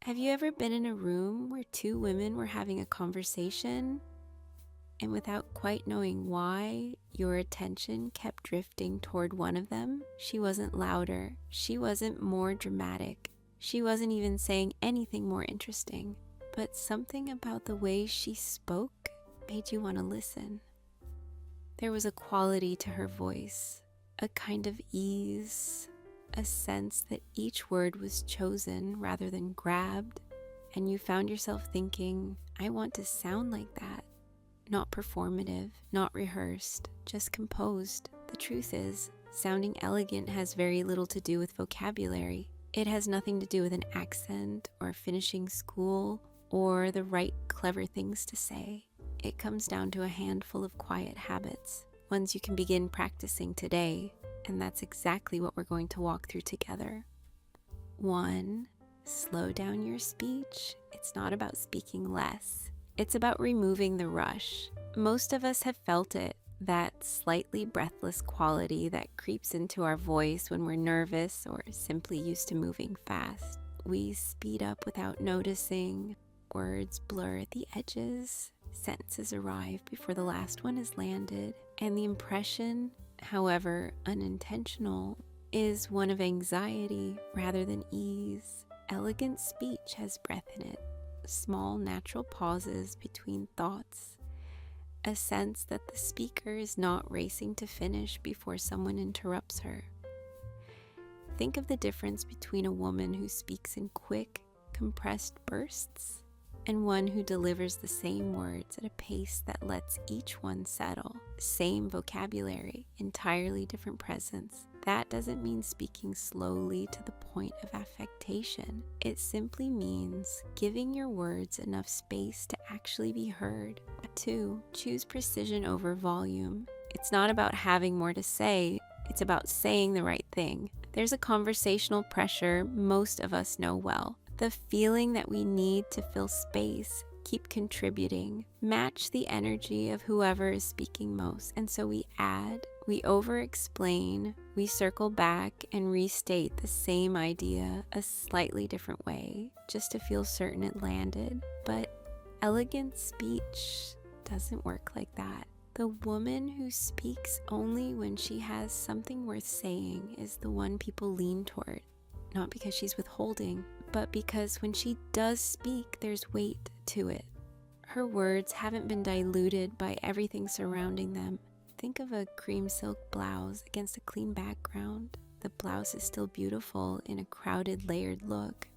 Have you ever been in a room where two women were having a conversation, and without quite knowing why, your attention kept drifting toward one of them? She wasn't louder. She wasn't more dramatic. She wasn't even saying anything more interesting. But something about the way she spoke made you want to listen. There was a quality to her voice, a kind of ease, a sense that each word was chosen rather than grabbed, and you found yourself thinking, I want to sound like that. Not performative, not rehearsed, just composed. The truth is, sounding elegant has very little to do with vocabulary. It has nothing to do with an accent or finishing school or the right clever things to say. It comes down to a handful of quiet habits, ones you can begin practicing today, and that's exactly what we're going to walk through together. 1, slow down your speech. It's not about speaking less. It's about removing the rush. Most of us have felt it, that slightly breathless quality that creeps into our voice when we're nervous or simply used to moving fast. We speed up without noticing. Words blur at the edges. Sentences arrive before the last one is landed. And the impression, however unintentional, is one of anxiety rather than ease. Elegant speech has breath in it. Small natural pauses between thoughts, a sense that the speaker is not racing to finish before someone interrupts her. Think of the difference between a woman who speaks in quick, compressed bursts and one who delivers the same words at a pace that lets each one settle. Same vocabulary, entirely different presence. That doesn't mean speaking slowly to the point of affectation. It simply means giving your words enough space to actually be heard. 2, choose precision over volume. It's not about having more to say, it's about saying the right thing. There's a conversational pressure most of us know well. The feeling that we need to fill space, keep contributing, match the energy of whoever is speaking most. And so we add, we over-explain, we circle back and restate the same idea a slightly different way, just to feel certain it landed. But elegant speech doesn't work like that. The woman who speaks only when she has something worth saying is the one people lean toward, not because she's withholding, but because when she does speak, there's weight to it. Her words haven't been diluted by everything surrounding them. Think of a cream silk blouse against a clean background. The blouse is still beautiful in a crowded, layered look,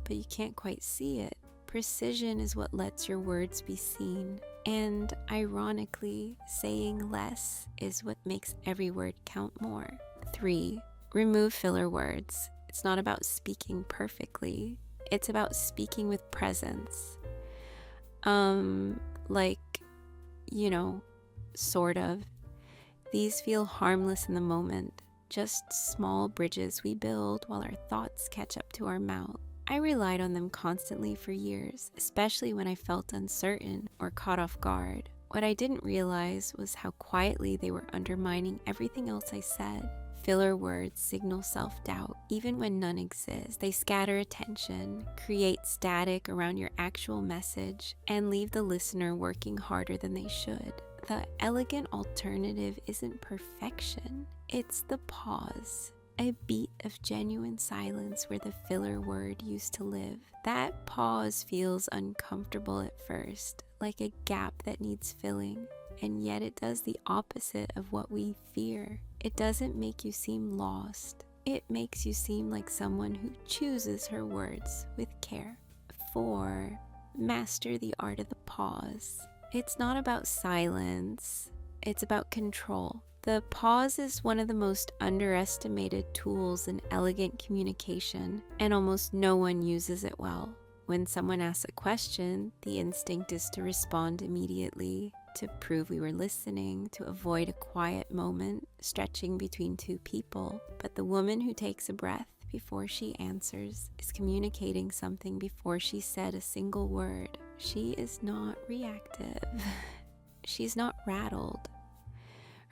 but you can't quite see it. Precision is what lets your words be seen. And ironically, saying less is what makes every word count more. 3, remove filler words. It's not about speaking perfectly. It's about speaking with presence. Sort of. These feel harmless in the moment, just small bridges we build while our thoughts catch up to our mouth. I relied on them constantly for years, especially when I felt uncertain or caught off guard. What I didn't realize was how quietly they were undermining everything else I said. Filler words signal self-doubt, even when none exists. They scatter attention, create static around your actual message, and leave the listener working harder than they should. The elegant alternative isn't perfection, it's the pause. A beat of genuine silence where the filler word used to live. That pause feels uncomfortable at first, like a gap that needs filling, and yet it does the opposite of what we fear. It doesn't make you seem lost. It makes you seem like someone who chooses her words with care. 4, master the art of the pause. It's not about silence, it's about control. The pause is one of the most underestimated tools in elegant communication, and almost no one uses it well. When someone asks a question, the instinct is to respond immediately, to prove we were listening, to avoid a quiet moment stretching between two people. But the woman who takes a breath before she answers is communicating something before she said a single word. She is not reactive. She's not rattled.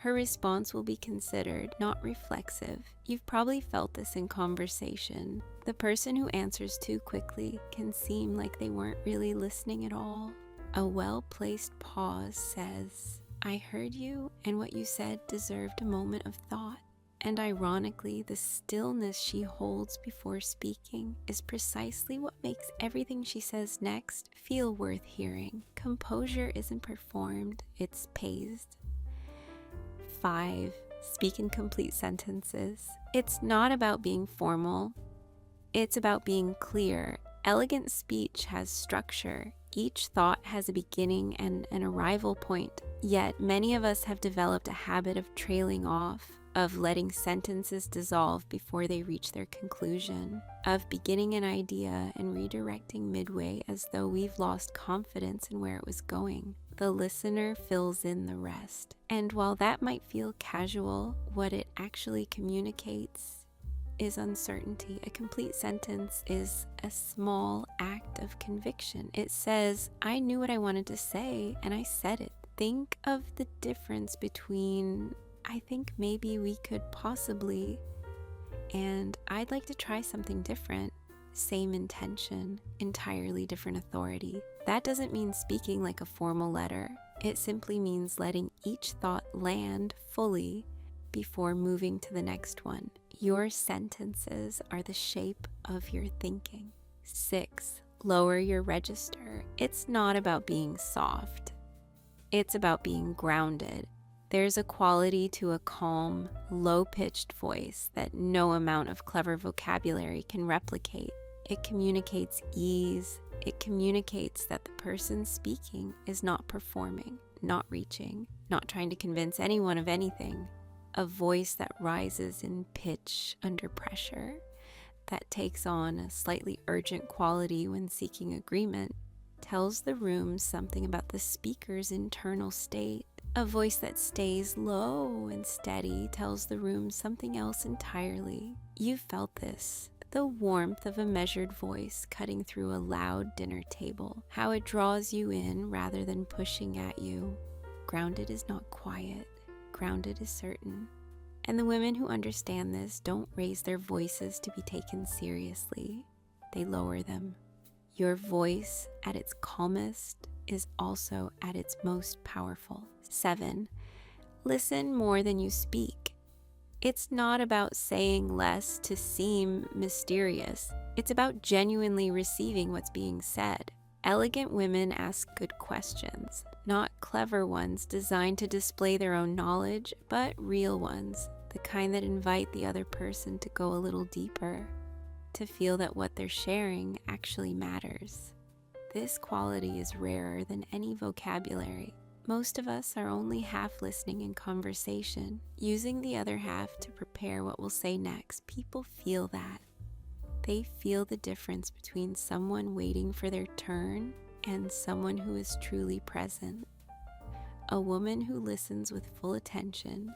Her response will be considered, not reflexive. You've probably felt this in conversation. The person who answers too quickly can seem like they weren't really listening at all. A well-placed pause says, I heard you, and what you said deserved a moment of thought. And ironically, the stillness she holds before speaking is precisely what makes everything she says next feel worth hearing. Composure isn't performed, it's paced. 5. Speak in complete sentences. It's not about being formal, it's about being clear. Elegant speech has structure. Each thought has a beginning and an arrival point. Yet many of us have developed a habit of trailing off, of letting sentences dissolve before they reach their conclusion, of beginning an idea and redirecting midway as though we've lost confidence in where it was going. The listener fills in the rest. And while that might feel casual, what it actually communicates is uncertainty. A complete sentence is a small act of conviction. It says, I knew what I wanted to say and I said it. Think of the difference between, I think maybe we could possibly, and I'd like to try something different. Same intention, entirely different authority. That doesn't mean speaking like a formal letter. It simply means letting each thought land fully before moving to the next one. Your sentences are the shape of your thinking. 6. Lower your register. It's not about being soft. It's about being grounded. There's a quality to a calm, low-pitched voice that no amount of clever vocabulary can replicate. It communicates ease. It communicates that the person speaking is not performing, not reaching, not trying to convince anyone of anything. A voice that rises in pitch under pressure, that takes on a slightly urgent quality when seeking agreement, tells the room something about the speaker's internal state. A voice that stays low and steady tells the room something else entirely. You've felt this. The warmth of a measured voice cutting through a loud dinner table. How it draws you in rather than pushing at you. Grounded is not quiet. Grounded is certain. And the women who understand this don't raise their voices to be taken seriously. They lower them. Your voice at its calmest is also at its most powerful. 7. Listen more than you speak. It's not about saying less to seem mysterious. It's about genuinely receiving what's being said. Elegant women ask good questions, not clever ones designed to display their own knowledge, but real ones, the kind that invite the other person to go a little deeper, to feel that what they're sharing actually matters. This quality is rarer than any vocabulary. Most of us are only half listening in conversation, using the other half to prepare what we'll say next. People feel that. They feel the difference between someone waiting for their turn and someone who is truly present. A woman who listens with full attention,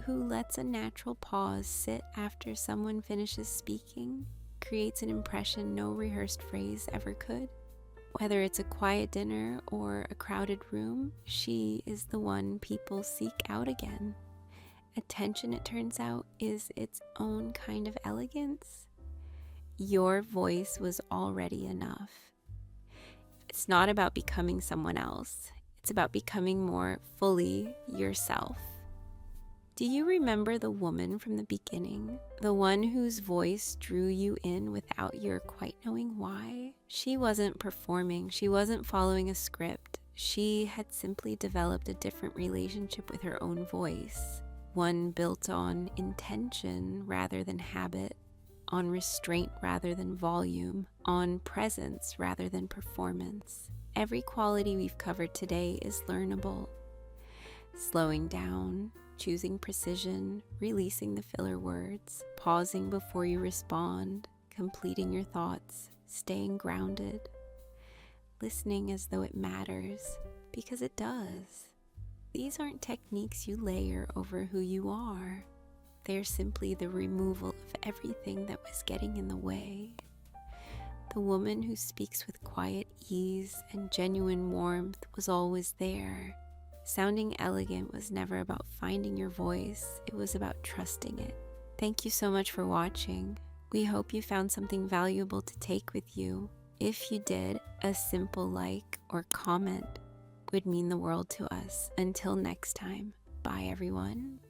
who lets a natural pause sit after someone finishes speaking, creates an impression no rehearsed phrase ever could. Whether it's a quiet dinner or a crowded room, she is the one people seek out again. Attention, it turns out, is its own kind of elegance. Your voice was already enough. It's not about becoming someone else. It's about becoming more fully yourself. Do you remember the woman from the beginning? The one whose voice drew you in without your quite knowing why? She wasn't performing. She wasn't following a script. She had simply developed a different relationship with her own voice. One built on intention rather than habit, on restraint rather than volume, on presence rather than performance. Every quality we've covered today is learnable. Slowing down, choosing precision, releasing the filler words, pausing before you respond, completing your thoughts, staying grounded, listening as though it matters, because it does. These aren't techniques you layer over who you are. They're simply the removal of everything that was getting in the way. The woman who speaks with quiet ease and genuine warmth was always there. Sounding elegant was never about finding your voice, it was about trusting it. Thank you so much for watching. We hope you found something valuable to take with you. If you did, a simple like or comment would mean the world to us. Until next time, bye everyone.